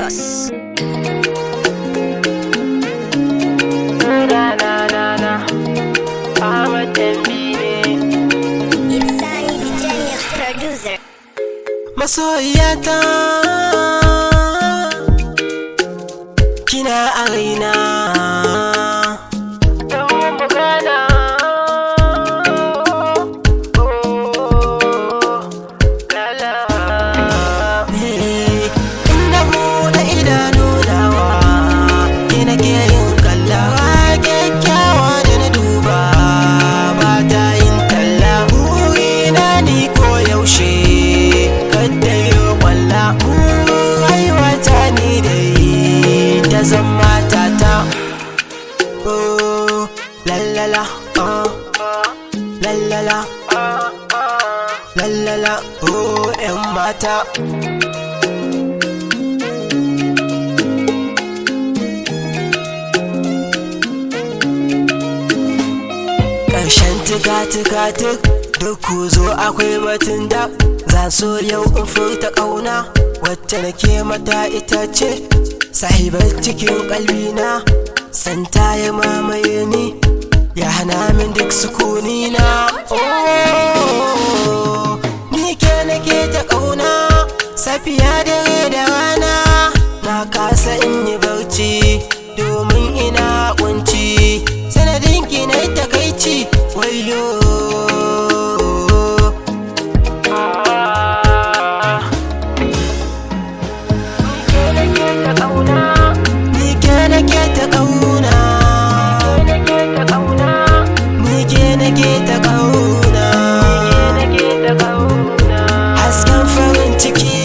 Marcos. It's Sunny's genius producer. Masoyiyata kina a raina, inda buɗe idanu nawa ke nake yin kallawa kyakkyawa da na duba ba ta yin talla. Burina ni ko yaushe kadda yi kwalla, rayuwata ni dai ta zan matata. Oh, lallala, lallala, lallala, oh, 'yan mata. Ƙarshen tika-tika-tik duk ku zo akwai batun da za so yau in furta ƙauna wacce nake mata ita ce sahibar cikin ƙalbina. Santa ya mamaye ni ya hana min duk sukuni na. Oh, ni ke nake ta ƙauna safiya dare da rana, na kasa in yi barci domin ina kunci sanadin ki na takaici wayo. Ni ke nake ta ƙauna, ni ke nake ta ƙauna, hasken farin ciki